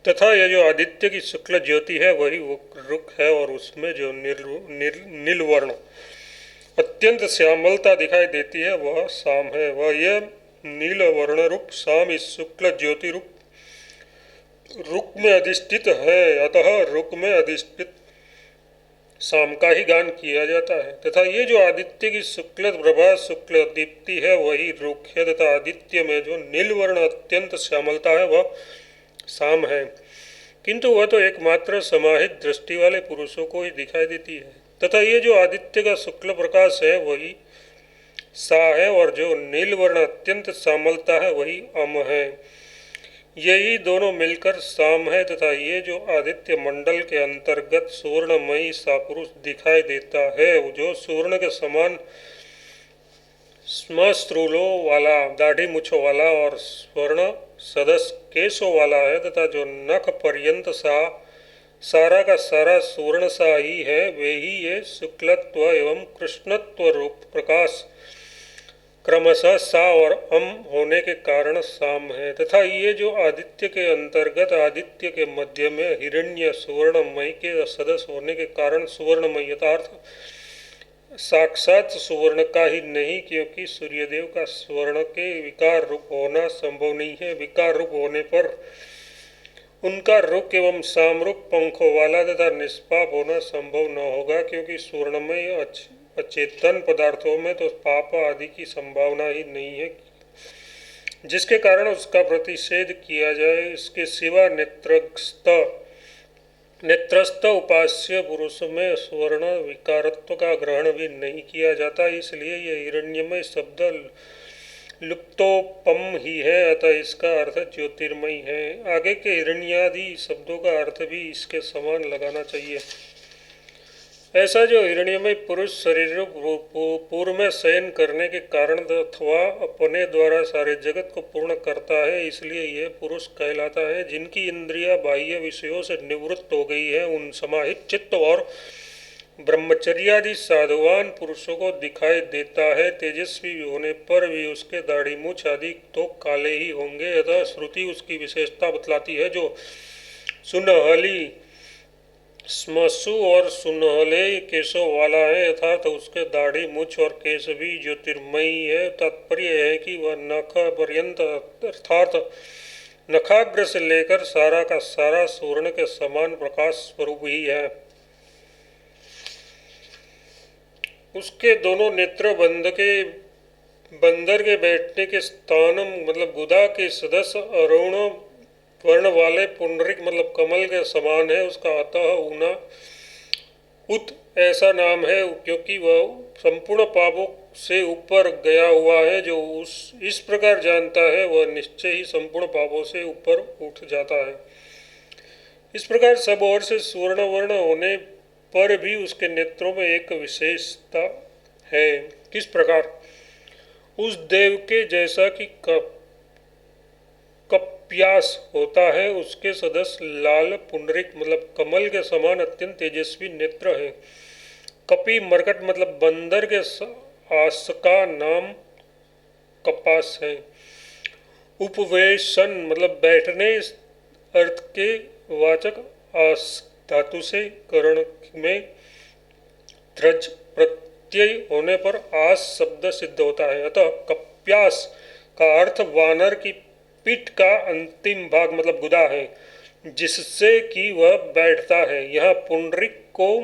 तथा यह जो आदित्य की शुक्ल ज्योति है वही रुक है, और उसमें जो नीलवर्ण अत्यंत श्यामलता दिखाई देती है वह शाम है। वह यह नील वर्ण रूप शाम इस शुक्ल ज्योति रूप रुक में अधिष्ठित है, अतः रुक में अधिष्ठित शाम का ही गान किया जाता है। तथा ये जो आदित्य की शुक्ल प्रभा शुक्ल दीप्ति है वही रुक है, तथा आदित्य में जो नीलवर्ण अत्यंत श्यामलता है वह शाम है, किंतु वह तो एकमात्र समाहित दृष्टि वाले पुरुषों को ही दिखाई देती है। तथा ये जो आदित्य का शुक्ल प्रकाश है वही सा है, और जो नीलवर्ण अत्यंत श्यामलता है वही अम है। यही दोनों मिलकर शाम है। तथा ये जो आदित्य मंडल के अंतर्गत सुवर्णमयी सा पुरुष दिखाई देता है, जो सुवर्ण के समान श्मश्रूलों वाला, दाढ़ी मूछों वाला और स्वर्ण सदस्य केशों वाला है, तथा जो नख पर्यंत सारा का सारा सुवर्ण सा ही है, वे ही ये शुक्लत्व एवं कृष्णत्व रूप प्रकाश क्रमशः सा और अम होने के कारण शाम है। तथा ये जो आदित्य के अंतर्गत आदित्य के मध्य में हिरण्य सुवर्णमय के सदस्य होने के कारण सुवर्णमय यथार्थ साक्षात सुवर्ण का ही नहीं, क्योंकि सूर्यदेव का स्वर्ण के विकार रूप होना संभव नहीं है। विकार रूप होने पर उनका रुक एवं सामरूप पंखों वाला तथा निष्पाप होना संभव न होगा, क्योंकि स्वर्णमय अचेतन पदार्थों में तो पाप आदि की संभावना ही नहीं है, जिसके कारण उसका प्रतिषेध किया जाए। इसके सिवा नेत्रस्थ उपास्य पुरुष में स्वर्ण विकारत्व का ग्रहण भी नहीं किया जाता, इसलिए यह हिरण्यमय शब्द लुप्तोपम ही है, अतः इसका अर्थ ज्योतिर्मय है। आगे के हिरण्यादि शब्दों का अर्थ भी इसके समान लगाना चाहिए। ऐसा जो हिरण्यमय पुरुष शरीर पूर्व में शयन करने के कारण अथवा अपने द्वारा सारे जगत को पूर्ण करता है, इसलिए यह पुरुष कहलाता है। जिनकी इंद्रियां बाह्य विषयों से निवृत्त हो गई है, उन समाहित चित्त और ब्रह्मचर्यादि साधुवान पुरुषों को दिखाई देता है। तेजस्वी होने पर भी उसके दाढ़ी मूछ आदि तो काले ही होंगे, अतः श्रुति उसकी विशेषता बतलाती है। जो सुनहली श्मश्रु और सुनहले केशों वाला है, अर्थात उसके दाढ़ी मूछ और केश भी ज्योतिर्मयी है। तात्पर्य है कि वह नख पर्यंत अर्थात नखाग्र से लेकर सारा का सारा स्वर्ण के समान प्रकाश स्वरूप ही है। उसके दोनों नेत्र बंदर के बैठने के स्थान मतलब गुदा के सदस्य अरुण वर्ण वाले पुंडरिक मतलब कमल के समान है। उसका अतः ऊना उत ऐसा नाम है, क्योंकि वह संपूर्ण पापों से ऊपर गया हुआ है। जो इस प्रकार जानता है वह निश्चय ही संपूर्ण पापों से ऊपर उठ जाता है। इस प्रकार सब ओर से सुवर्ण वर्ण होने पर भी उसके नेत्रों में एक विशेषता है। किस प्रकार? उस देव के जैसा कि कप्यास होता है, उसके सदस्य लाल पुंडरिक मतलब कमल के समान अत्यंत तेजस्वी नेत्र है। कपि मरकट मतलब बंदर के आस का नाम कपास है। उपवेशन मतलब बैठने अर्थ के वाचक आस धातु से करण में त्रज प्रत्यय होने पर आस शब्द सिद्ध होता है। अतः कप्यास का अर्थ वानर की पीठ का अंतिम भाग मतलब गुदा है, जिससे कि वह बैठता है। यहाँ पुंडरिक को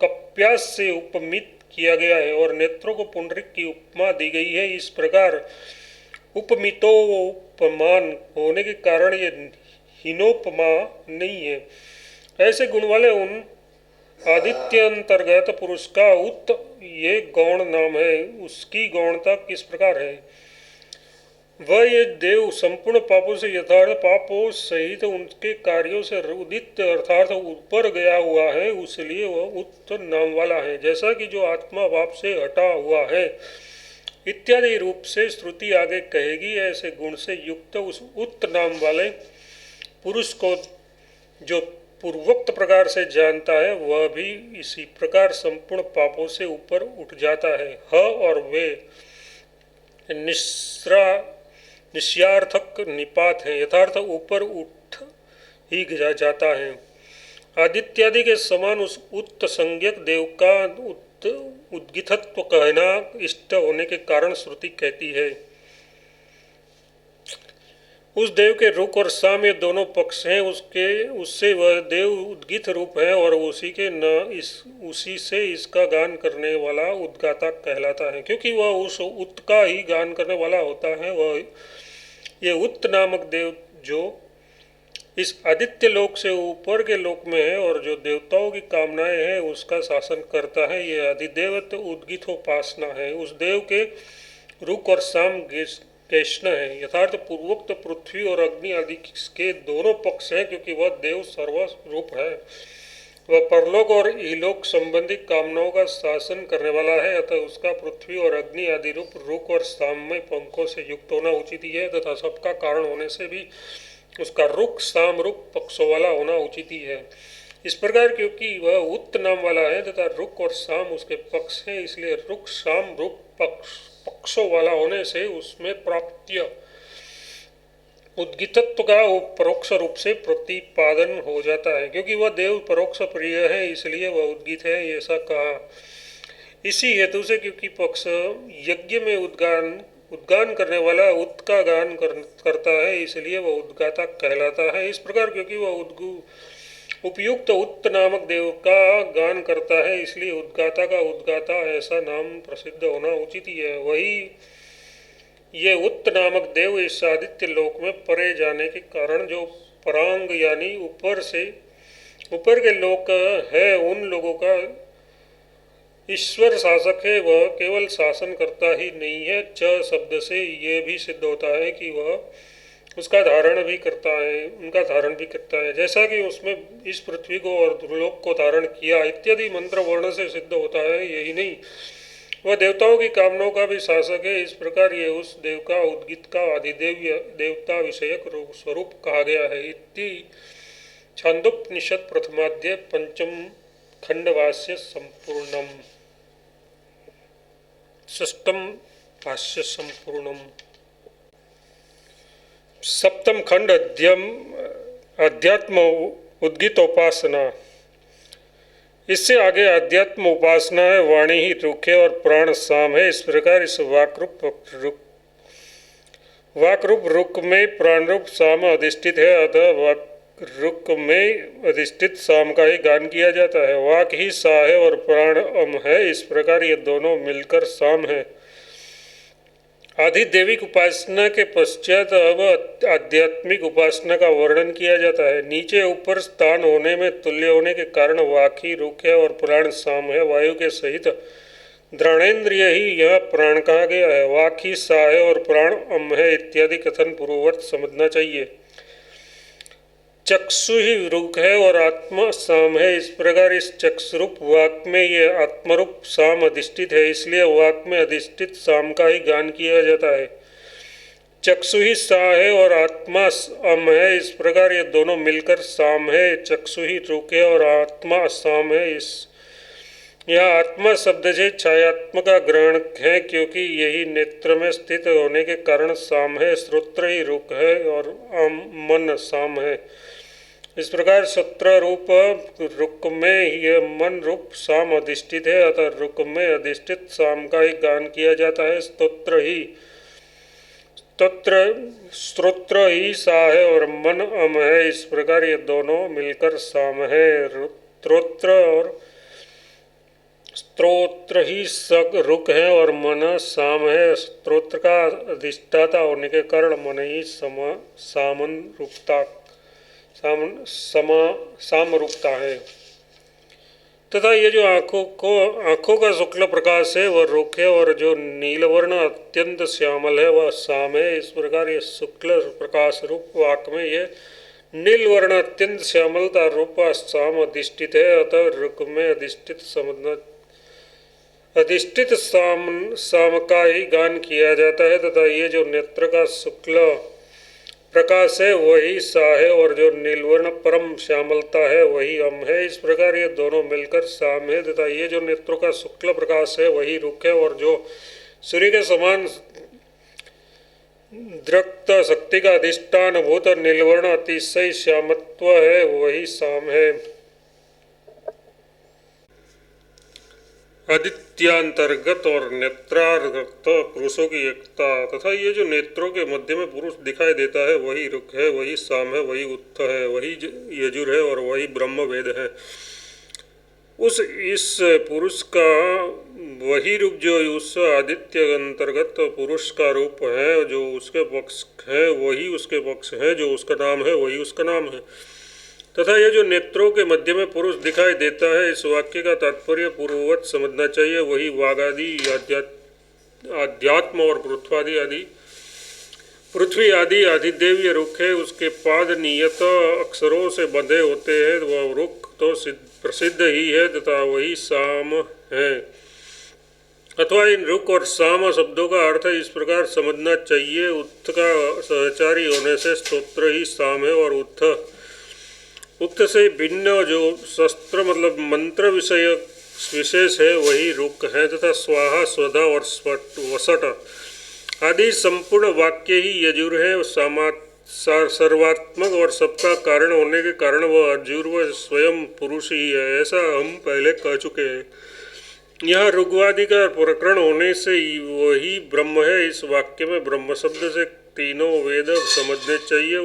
कप्यास से उपमित किया गया है और नेत्रों को पुंडरिक की उपमा दी गई है। इस प्रकार उपमितोपमान होने के कारण ये हीनोपमा नहीं है। ऐसे गुण वाले उन आदित्य अंतर्गत पुरुष का उत ये गौण नाम है। उसकी गौणता किस प्रकार है? वह ये देव संपूर्ण पापों से यथार्थ पापों सहित उनके कार्यों से उदित अर्थात ऊपर गया हुआ है, इसलिए वह उत नाम वाला है। जैसा कि जो आत्मा पाप से हटा हुआ है इत्यादि रूप से श्रुति आगे कहेगी, ऐसे गुण से युक्त उस उत नाम वाले पुरुष को जो पूर्वोक्त प्रकार से जानता है, वह भी इसी प्रकार संपूर्ण पापों से ऊपर उठ जाता है। ह और वे निश्यार्थक निपात है, यथार्थ ऊपर उठ ही जाता है। आदित्यादि के समान उस उत्त संज्ञक देव का उद्गितत्व कहना इष्ट होने के कारण श्रुति कहती है। उस देव के रुक और साम ये दोनों पक्ष हैं, उससे वह देव उद्गित रूप है और उसी से इसका गान करने वाला उद्गाता कहलाता है। क्योंकि वह उस उत्त का ही गान करने वाला होता है, वह ये उत्त नामक देव जो इस आदित्य लोक से ऊपर के लोक में है और जो देवताओं की कामनाएं हैं उसका शासन करता है, ये अधिदेवत उद्गितोपासना है। उस देव के रुक और साम कृष्ण है। यथार्थ पूर्वोक्त पृथ्वी और अग्नि आदि के दोनों पक्ष हैं, क्योंकि वह देव सर्वरूप है। वह परलोक और इलोक संबंधी कामनाओं का शासन करने वाला है, अतः उसका पृथ्वी और अग्नि आदि रूप रुक और साममय पंखों से युक्त होना उचित ही है, तथा सबका कारण होने से भी उसका रुक साम रूप पक्षों वाला होना उचित ही है। इस प्रकार क्योंकि वह उत्त नाम वाला है तथा रुक और साम उसके पक्ष है, इसलिए रुक साम रूप पक्षों वाला होने से उसमें प्राप्त्य उद्गितत्व का परोक्ष रूप से प्रतिपादन हो जाता है। क्योंकि वह देव परोक्ष प्रिय है, इसलिए वह उद्गित है, ऐसा कहा। इसी हेतु से क्योंकि पक्ष यज्ञ में उद्गान करने वाला उत्त का गान करता है, इसलिए वह उद्गाता कहलाता है। इस प्रकार क्योंकि वह उपयुक्त उत्त नामक देव का गान करता है, इसलिए उद्गाता का उद्गाता ऐसा नाम प्रसिद्ध होना उचित ही है। वही ये उत्त नामक देव इस आदित्य लोक में परे जाने के कारण जो परांग यानी ऊपर के लोक है, उन लोगों का ईश्वर शासक है। वह केवल शासन करता ही नहीं है, च शब्द से ये भी सिद्ध होता है कि वह उनका धारण भी करता है, जैसा कि उसमें इस पृथ्वी को और दुर्लोक को धारण किया इत्यादि मंत्र वर्ण से सिद्ध होता है। यही नहीं, वह देवताओं की कामनाओं का भी शासक है। इस प्रकार ये उस देव का उद्गित का अधिदेव्य देवता विषयक स्वरूप कहा गया है। इति छांदोपनिषद प्रथमाध्याय पंचम खंडवास्य संपूर्णम। षष्ठम भाष्य संपूर्णम। सप्तम खंड अध्यात्म उद्गितोपासना। इससे आगे अध्यात्म उपासना है। वाणी ही रुक है और प्राण साम है। इस प्रकार इस वाकरूप रुक में प्राण रूप साम अधिष्ठित है, अतः वाक रुक में अधिष्ठित साम का ही गान किया जाता है। वाक ही सा है और प्राण अम है। इस प्रकार ये दोनों मिलकर साम है। आधिदेविक उपासना के पश्चात अब आध्यात्मिक उपासना का वर्णन किया जाता है। नीचे ऊपर स्थान होने में तुल्य होने के कारण वाकी रुक है और प्राण साम है। वायु के सहित द्रोणेन्द्रिय ही यह प्राण कहा गया है। वाकी सा है और प्राण अम है इत्यादि कथन पूर्ववत समझना चाहिए। चक्षु ही रुक है और आत्मा साम है। इस प्रकार इस चक्षुरूप वाक में ये आत्मरूप साम अधिष्ठित है, इसलिए वाक में अधिष्ठित साम का ही गान किया जाता है। चक्षु ही सा है और आत्मा अम है। इस प्रकार ये दोनों मिलकर साम है। चक्षु ही रुक है और आत्मा साम है। यह आत्मा शब्द से छायात्म का ग्रहण है, क्योंकि यही नेत्र में स्थित होने के कारण साम है। श्रोत्र ही रुक है और मन साम है। इस प्रकार सत्र रूप रुक में यह मन रूप साम अधिष्ठित है, अतः रुक में अधिष्ठित साम का ही गान किया जाता है। स्त्रोत्र ही सा है और मन अम है। इस प्रकार ये दोनों मिलकर साम है। स्त्रोत्र ही सग रुक है और मन साम है। स्त्रोत्र का अधिष्ठाता होने के कारण मन ही साम रूपता है। तथा ये जो आँखों का शुक्ल प्रकाश है वह रुक है और जो नीलवर्ण अत्यंत श्यामल है वह साम है। इस प्रकार ये शुक्ल प्रकाश रूप वाक में ये नीलवर्ण अत्यंत श्यामलता रूप साम अधिष्ठित है, अतः रुक में अधिष्ठित साम का ही गान किया जाता है। तथा ये जो नेत्र का शुक्ल प्रकाश है वही सा है और जो नीलवर्ण परम श्यामलता है वही अम है। इस प्रकार ये दोनों मिलकर साम है। तथा ये जो नेत्रों का शुक्ल प्रकाश है वही रुक है और जो सूर्य के समान दृक्त शक्ति का अधिष्ठान भूत नीलवर्ण अतिशय श्यामत्व है, वही शाम है। आदित्यांतर्गत और नेत्रार्गत पुरुषों की एकता तथा ये जो नेत्रों के मध्य में पुरुष दिखाई देता है वही रुक है, वही साम है, वही उत्थ है, वही यजुर है और वही ब्रह्म वेद है। इस पुरुष का वही रूप जो उस आदित्य अंतर्गत पुरुष का रूप है, जो उसके पक्ष है वही उसके पक्ष है, जो उसका नाम है वही उसका नाम है। तथा ये जो नेत्रों के मध्य में पुरुष दिखाई देता है, इस वाक्य का तात्पर्य पूर्ववत समझना चाहिए, वही वागादि अध्यात्म और पृथ्वी आदि अधिदेवीय रुख है। उसके पाद नियत अक्षरों से बंधे होते हैं, वह रुख तो प्रसिद्ध ही है तथा वही साम है। अथवा इन रुख और साम शब्दों का अर्थ इस प्रकार समझना चाहिए, उत्थ का सहचारी होने से स्तोत्र ही साम है और उत्थ से भिन्न जो शस्त्र मतलब मंत्र विषय विशेष है वही रुक है तथा स्वाहा स्वधा और वसट आदि संपूर्ण वाक्य ही यजुर है। सर्वात्मक और सबका कारण होने के कारण वह अजुर्व स्वयं पुरुष ही है, ऐसा हम पहले कह चुके हैं। यह ऋग्वादि का प्रकरण होने से वही ब्रह्म है। इस वाक्य में ब्रह्म शब्द से तीनों वेद समझने चाहिए।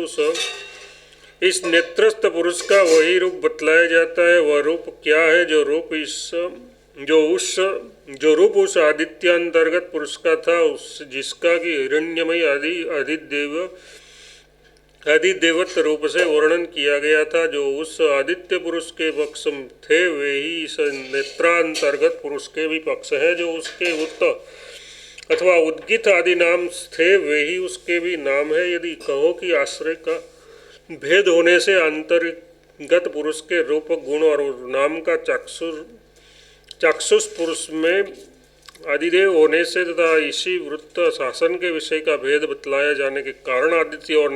इस नेत्रस्थ पुरुष का वही रूप बतलाया जाता है। वह रूप क्या है? जो रूप उस आदित्यांतर्गत पुरुष का था, जिसका कि हिरण्यमय अधिदेवत रूप से वर्णन किया गया था, जो उस आदित्य पुरुष के पक्ष थे, वे ही इस नेत्रांतर्गत पुरुष के भी पक्ष है। जो उसके उत्त अथवा उद्गित आदि नाम थे, वे ही उसके भी नाम है। यदि कहो कि आश्रय का भेद होने से अंतर्गत पुरुष के रूप गुण और नाम का चाक्षुष पुरुष में आदिदेव होने से तथा इसी वृत्त शासन के विषय का भेद बतलाया जाने के कारण आदित्य और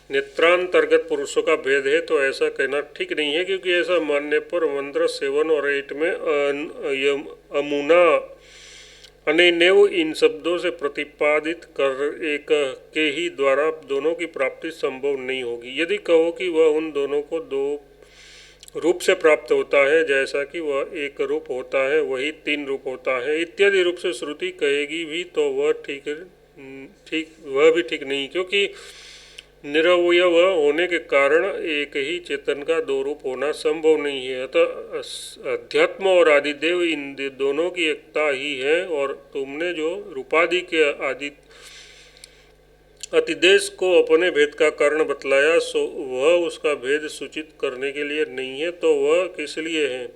नेत्रांतर्गत पुरुषों का भेद है, तो ऐसा कहना ठीक नहीं है, क्योंकि ऐसा मानने पर मंत्र 7 और 8 में अमुना अनेनेव इन शब्दों से प्रतिपादित कर एक के ही द्वारा दोनों की प्राप्ति संभव नहीं होगी। यदि कहो कि वह उन दोनों को दो रूप से प्राप्त होता है, जैसा कि वह एक रूप होता है वही 3 रूप होता है इत्यादि रूप से श्रुति कहेगी भी, तो वह भी ठीक नहीं, क्योंकि निरवयव होने के कारण एक ही चेतन का 2 रूप होना संभव नहीं है। अतः अध्यात्म और आदिदेव इन दोनों की एकता ही है, और तुमने जो रूपादि के अतिदेश को अपने भेद का कारण बतलाया, सो वह उसका भेद सूचित करने के लिए नहीं है, तो वह किस लिए है?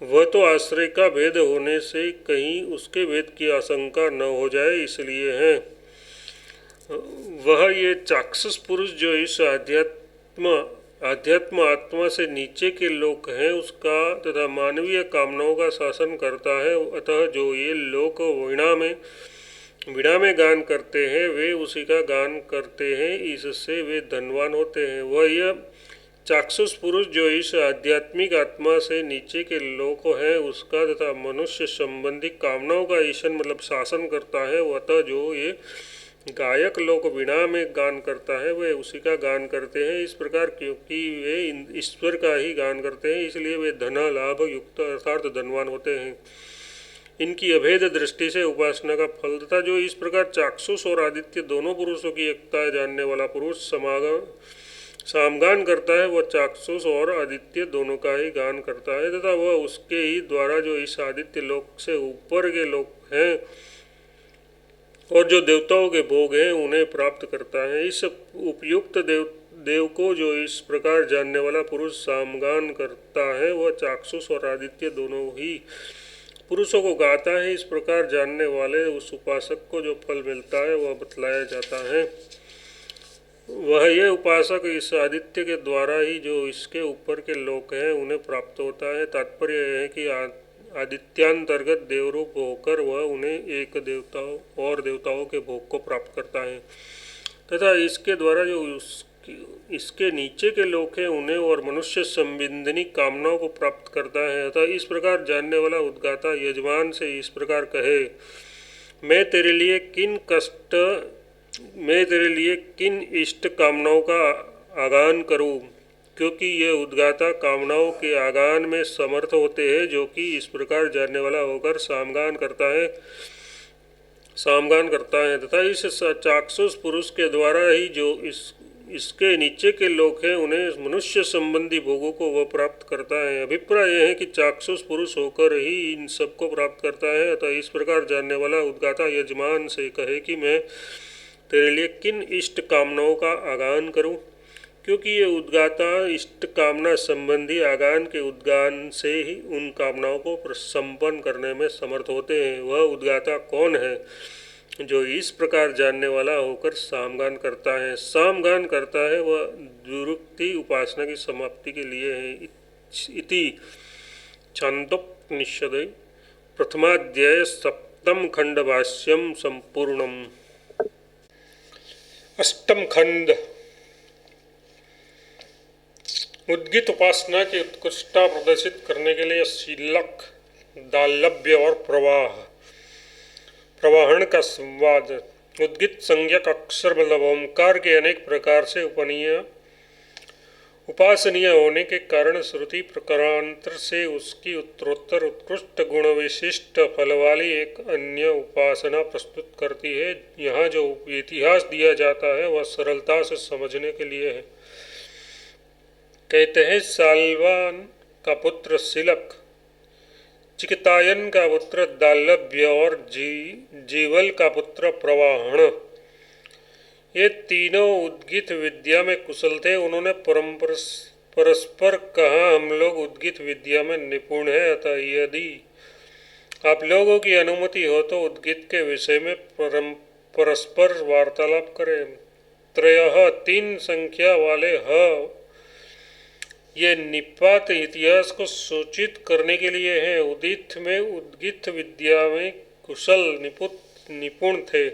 वह तो आश्रय का भेद होने से कहीं उसके भेद की आशंका न हो जाए इसलिए है। वह ये चाक्षुष पुरुष जो इस आध्यात्म आत्मा से नीचे के लोक हैं, उसका तथा मानवीय कामनाओं का शासन करता है। अतः जो ये लोक वीणा में गान करते हैं, वे उसी का गान करते हैं, इससे वे धनवान होते हैं। वह यह चाक्षुष पुरुष जो इस आध्यात्मिक आत्मा से नीचे के लोक है, उसका तथा मनुष्य संबंधी कामनाओं का ईशन मतलब शासन करता है। अतः जो ये गायक लोक वीणा में गान करता है, वे उसी का गान करते हैं। इस प्रकार क्योंकि वे ईश्वर का ही गान करते हैं, इसलिए वे धना लाभ युक्त अर्थात धनवान होते हैं। इनकी अभेद दृष्टि से उपासना का फल तथा जो इस प्रकार चाक्षुष और आदित्य दोनों पुरुषों की एकता जानने वाला पुरुष सामगान करता है, वह चाक्षुष और आदित्य दोनों का ही गान करता है तथा वह उसके ही द्वारा जो इस आदित्य लोक से ऊपर के लोक हैं और जो देवताओं के भोग हैं उन्हें प्राप्त करता है। इस उपयुक्त देव को जो इस प्रकार जानने वाला पुरुष सामगान करता है, वह चाक्षुष और आदित्य दोनों ही पुरुषों को गाता है। इस प्रकार जानने वाले उस उपासक को जो फल मिलता है वह बतलाया जाता है। वह ये उपासक इस आदित्य के द्वारा ही जो इसके ऊपर के लोक हैं उन्हें प्राप्त होता है। तात्पर्य यह है कि आदित्यांतर्गत देवरूप होकर वह उन्हें एक देवताओं के भोग को प्राप्त करता है तथा इसके द्वारा जो इसके नीचे के लोक हैं उन्हें और मनुष्य संबंधी कामनाओं को प्राप्त करता है। अतः इस प्रकार जानने वाला उद्गाता यजमान से इस प्रकार कहे, मैं तेरे लिए किन कष्ट मैं तेरे लिए किन इष्ट कामनाओं का आगान करूं, क्योंकि ये उद्गाता कामनाओं के आगान में समर्थ होते हैं, जो कि इस प्रकार जानने वाला होकर सामगान करता है तथा इस चाक्षुष पुरुष के द्वारा ही जो इसके नीचे के लोग हैं उन्हें मनुष्य संबंधी भोगों को वह प्राप्त करता है। अभिप्राय यह है कि चाक्षुष पुरुष होकर ही इन सबको प्राप्त करता है। अतः इस प्रकार जानने वाला उद्गाता यजमान से कहे कि मैं तेरे लिए किन इष्ट कामनाओं का आगान करूं, क्योंकि ये उद्गाता इष्ट कामना संबंधी आगान के उद्गान से ही उन कामनाओं को संपन्न करने में समर्थ होते हैं। वह उद्गाता कौन है जो इस प्रकार जानने वाला होकर सामगान करता है? सामगान करता है वह दुरुक्ति उपासना की समाप्ति के लिए है। इति छांदोपनिषदे प्रथमाध्याय सप्तम खंड भाष्यम संपूर्णम। अष्टम खंड उद्गित उपासना की उत्कृष्टता प्रदर्शित करने के लिए शीलक, दालभ्य और प्रवाहन का संवाद। उद्गित संज्ञक अक्षर मतलब ओंकार के अनेक प्रकार से उपासनीय होने के कारण श्रुति प्रकारांतर से उसकी उत्तरोत्तर उत्कृष्ट गुण विशिष्ट फल वाली एक अन्य उपासना प्रस्तुत करती है। यहाँ जो इतिहास दिया जाता है वह सरलता से समझने के लिए है। कहते हैं साल्वान का पुत्र शिलक, चिकितायन का पुत्र दालभ्य और जीवल का पुत्र प्रवाहण, ये तीनों उद्गित विद्या में कुशल थे। उन्होंने परस्पर कहा हम लोग उद्गित विद्या में निपुण हैं, अतः यदि आप लोगों की अनुमति हो तो उद्गित के विषय में परस्पर वार्तालाप करें। त्रयः तीन संख्या वाले ह ये निपात इतिहास को सूचित करने के लिए है। उदित में उद्गित विद्या में कुशल निपुण थे।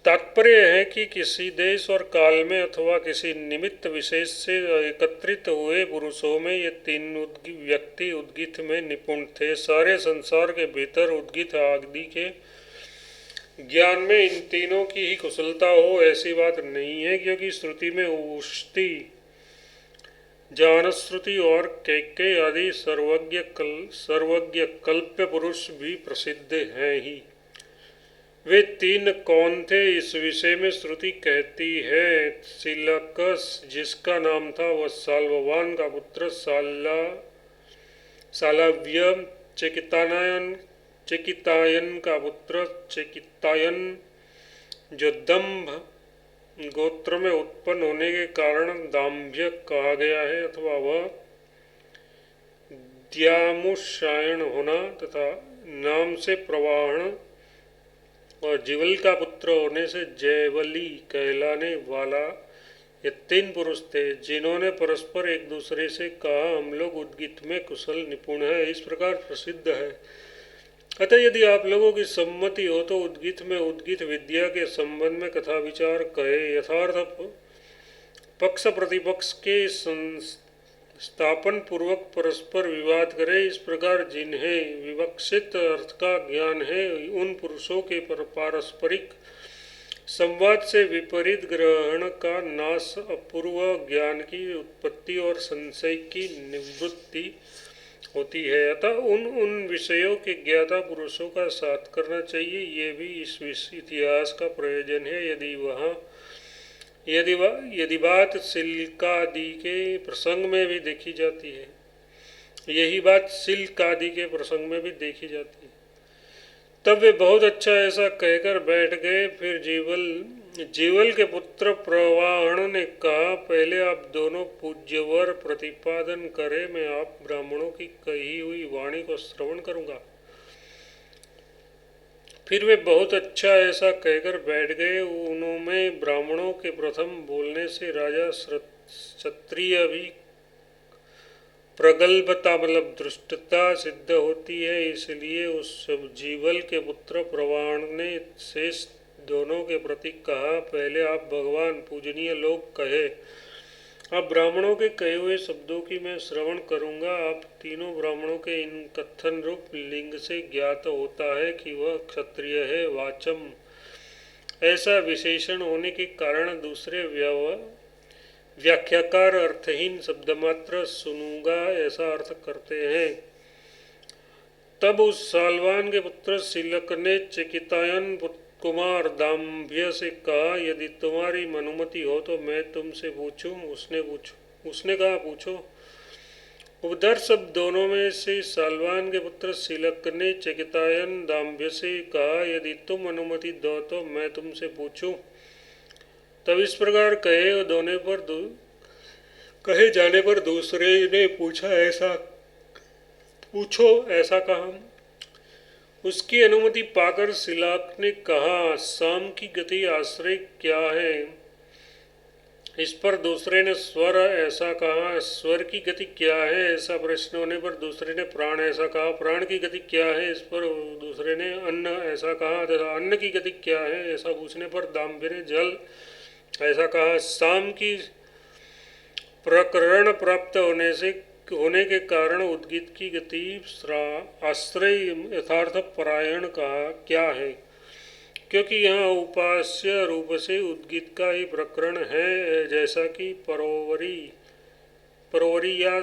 तात्पर्य है कि किसी देश और काल में अथवा किसी निमित्त विशेष से एकत्रित हुए पुरुषों में ये तीन व्यक्ति उद्गित में निपुण थे। सारे संसार के भीतर उद्गित आदि के ज्ञान में इन तीनों की ही कुशलता हो ऐसी बात नहीं है, क्योंकि श्रुति में उष्टि, जानश्रुति और कैके आदि सर्वज्ञ कल्प्य पुरुष भी प्रसिद्ध हैं ही। वे तीन कौन थे इस विषय में श्रुति कहती है। शिलकस जिसका नाम था वह साल्वान का पुत्र सालव्य, चेकितायन का पुत्र चेकितायन जो दंभ गोत्र में उत्पन्न होने के कारण दाम्भ्य कहा गया है, अथवा वह द्यामुषायण होना तथा नाम से प्रवाहण और जीवल का पुत्र होने से जयवली कहलाने वाला ये तीन पुरुष थे, जिन्होंने परस्पर एक दूसरे से कहा हम लोग उद्गित में कुशल निपुण है, इस प्रकार प्रसिद्ध है। अतः यदि आप लोगों की सम्मति हो तो उद्गित में उद्गित विद्या के संबंध में कथा विचार कहे। यथार्थ पक्ष प्रतिपक्ष के स्थापन पूर्वक परस्पर विवाद करे। इस प्रकार जिन्हें विवक्षित अर्थ का ज्ञान है उन पुरुषों के पारस्परिक संवाद से विपरीत ग्रहण का नाश, अपूर्व ज्ञान की उत्पत्ति और संशय की निवृत्ति होती है। अतः उन विषयों के ज्ञाता पुरुषों का साथ करना चाहिए। ये भी इस इतिहास का प्रयोजन है। यदि बात सिल्कादि के प्रसंग में भी देखी जाती है, यही बात सिल्कादि के प्रसंग में भी देखी जाती है। तब वे बहुत अच्छा ऐसा कहकर बैठ गए। फिर जीवल के पुत्र प्रवाहण ने कहा पहले आप दोनों पूज्यवर प्रतिपादन करें, मैं आप ब्राह्मणों की कही हुई वाणी को श्रवण करूंगा। फिर वे बहुत अच्छा ऐसा कहकर बैठ गए। उनमें ब्राह्मणों के प्रथम बोलने से राजा क्षत्रिय भी प्रगल्भता मतलब दृष्टता सिद्ध होती है। इसलिए उस जीवल के पुत्र प्रवाहण ने शेष दोनों के प्रति कहा पहले आप भगवान पूजनीय लोग कहे, अब ब्राह्मणों के कहे हुए शब्दों की मैं श्रवण करूंगा। आप तीनों ब्राह्मणों के इन कथन रूप लिंग से ज्ञात होता है कि वह क्षत्रिय है। वाचम ऐसा विशेषण होने के कारण दूसरे व्याख्याकार अर्थहीन शब्दमात्र सुनूंगा ऐसा अर्थ करते हैं। तब उस साल्वान के पुत्र सिलक ने चेकितायन कुमार दाम्भिय से कहा, यदि तुम्हारी अनुमति हो तो मैं तुमसे पूछूं। उसने कहा, पूछो। उधर सब दोनों में से साल्वान के पुत्र सिलक ने चेकितायन दाम्भिय से कहा, यदि तुम अनुमति दो तो मैं तुमसे पूछूं। तब इस प्रकार कहे जाने पर दूसरे ने पूछो ऐसा कहा। उसकी अनुमति पाकर सिलक ने कहा, साम की गति आश्रय क्या है। इस पर दूसरे ने स्वर ऐसा कहा। स्वर की गति क्या है ऐसा प्रश्न होने पर दूसरे ने प्राण ऐसा कहा। प्राण की गति क्या है इस पर दूसरे ने अन्न ऐसा कहा तथा अन्न की गति क्या है ऐसा पूछने पर दाम्भिय ने जल ऐसा कहा। साम की प्रकरण प्राप्त होने के कारण उद्गीत की गति आश्रय यथार्थ परायण का क्या है, क्योंकि यहाँ उपास्य रूप से उद्गीत का ही प्रकरण है, जैसा कि परोवरी या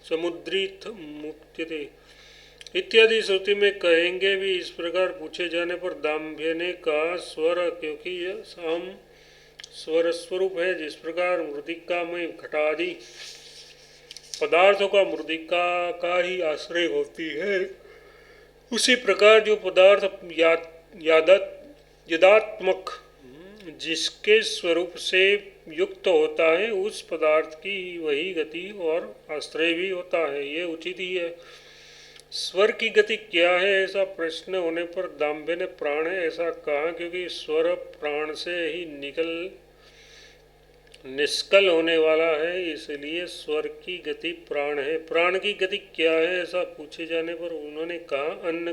समुद्रित मुक्ति इत्यादि श्रुति में कहेंगे भी। इस प्रकार पूछे जाने पर दाम्भिय ने कहा, स्वर, क्योंकि यह साम स्वर स्वरूप है। जिस प्रकार मृतिका में घटादि पदार्थों का मृतिका का ही आश्रय होती है, उसी प्रकार जो पदार्थ यदात्मक जिसके स्वरूप से युक्त होता है उस पदार्थ की वही गति और आश्रय भी होता है, ये उचित ही है। स्वर की गति क्या है ऐसा प्रश्न होने पर दाम्भिय ने प्राण ऐसा कहा, क्योंकि स्वर प्राण से ही निष्कल होने वाला है, इसलिए स्वर की गति प्राण है। प्राण की गति क्या है ऐसा पूछे जाने पर उन्होंने कहा, अन्न,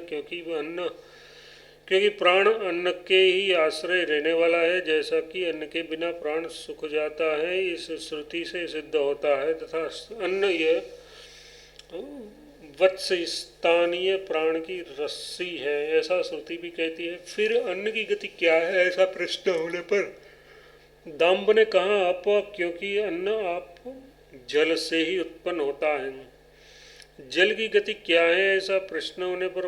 क्योंकि प्राण अन्न के ही आश्रय रहने वाला है, जैसा कि अन्न के बिना प्राण सूख जाता है, इस श्रुति से सिद्ध होता है। तथा अन्न यह वत्स स्थानीय प्राण की रस्सी है ऐसा श्रुति भी कहती है। फिर अन्न की गति क्या है ऐसा प्रश्न होने पर दाम्भिय ने कहा, आप, क्योंकि अन्न आप जल से ही उत्पन्न होता है। जल की गति क्या है ऐसा प्रश्न होने पर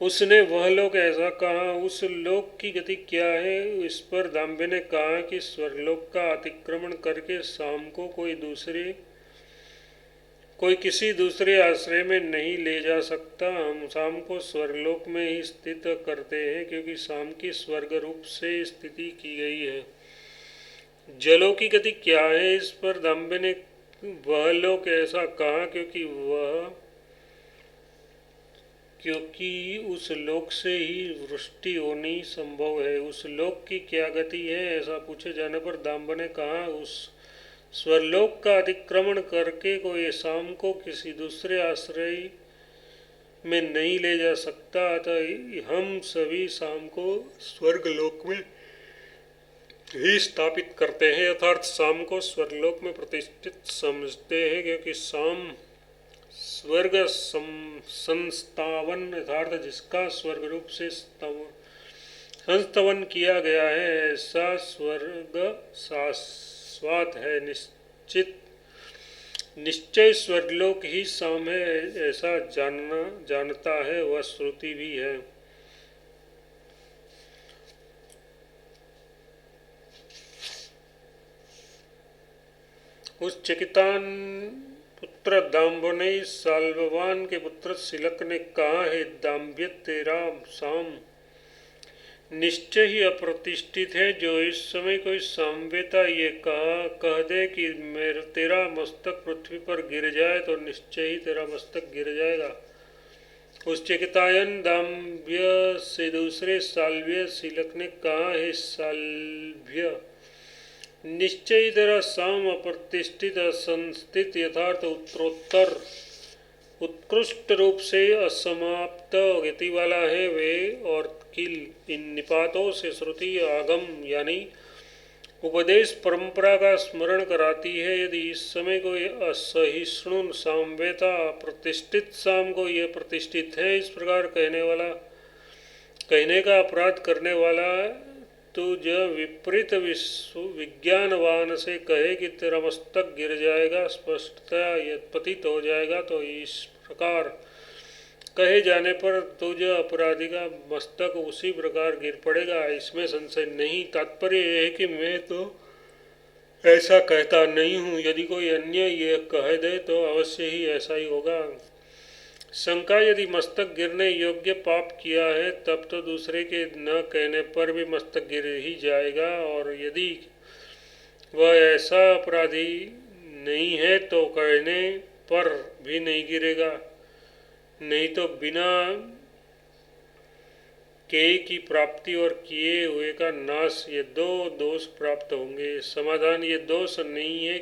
उसने वह लोक ऐसा कहा। उस लोक की गति क्या है। इस पर दाम्भिय ने कहा कि स्वर्लोक का अतिक्रमण करके शाम को कोई किसी दूसरे आश्रय में नहीं ले जा सकता। हम शाम को स्वर्गलोक में ही स्थित करते हैं, क्योंकि शाम की स्वर्ग रूप से स्थिति की गई है। जलों की गति क्या है। इस पर दाम्भिय ने वह लोक ऐसा कहा, क्योंकि उस लोक से ही वृष्टि होनी संभव है। उस लोक की क्या गति है ऐसा पूछे जाने पर दाम्भिय ने कहा, उस स्वर्लोक का अतिक्रमण करके कोई शाम को किसी दूसरे आश्रय में नहीं ले जा सकता, अतः हम सभी शाम को स्वर्गलोक में ही स्थापित करते हैं, अर्थात शाम को स्वर्गलोक में प्रतिष्ठित समझते हैं, क्योंकि शाम स्वर्ग संस्थावन अर्थात जिसका स्वर्ग रूप से संस्थावन किया गया है ऐसा स्वर्ग शाश्वत है। निश्चय स्वर्गलोक ही शाम है ऐसा जानता है, वह श्रुति भी है। उस चेकितान पुत्र दाम्भिय ने साल्वान के पुत्र सिलक ने कहा, है दाम्भिय, तेरा साम निश्चय ही अप्रतिष्ठित है। जो इस समय कोई सामवेता ये कह दे कि तेरा मस्तक पृथ्वी पर गिर जाए तो निश्चय ही तेरा मस्तक गिर जाएगा। उस चेकितायन दाम्भिय से दूसरे साल्व्य सिलक ने कहा, है साल्व्य, निश्चय ही तेरा साम अप्रतिष्ठित असंस्थित यथार्थ उत्तरोत्तर उत्कृष्ट रूप से असमाप्त गति वाला है। वे और किल इन निपातों से श्रुति आगम यानी उपदेश परंपरा का स्मरण कराती है। यदि इस समय कोई असहिष्णु सामवेता प्रतिष्ठित साम को यह प्रतिष्ठित है इस प्रकार कहने वाला कहने का अपराध करने वाला तू जो विपरीत विज्ञानवान से कहे कि तेरा मस्तक गिर जाएगा, स्पष्टतया यह पतित हो जाएगा, तो इस प्रकार कहे जाने पर तुझ अपराधी का मस्तक उसी प्रकार गिर पड़ेगा, इसमें संशय नहीं। तात्पर्य यह है कि मैं तो ऐसा कहता नहीं हूँ, यदि कोई अन्य यह कह दे तो अवश्य ही ऐसा ही होगा। शंका, यदि मस्तक गिरने योग्य पाप किया है तब तो दूसरे के न कहने पर भी मस्तक गिर ही जाएगा, और यदि वह ऐसा अपराधी नहीं है तो कहने पर भी नहीं गिरेगा। नहीं तो बिना किए की प्राप्ति और किए हुए का नाश, ये दो दोष प्राप्त होंगे। समाधान, ये दोष नहीं है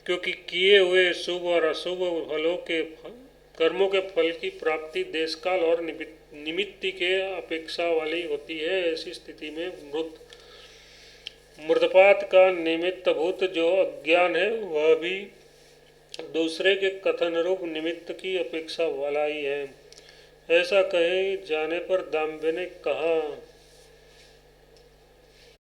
क्योंकि किए हुए शुभ और अशुभ फलों के कर्मों के फल की प्राप्ति देशकाल और निमित्ति के अपेक्षा वाली होती है। ऐसी स्थिति में मृदपात का निमित्तभूत जो अज्ञान है वह भी दूसरे के कथन रूप निमित्त की अपेक्षा वाला ही है। ऐसा कहे जाने पर दाम्भे ने कहा,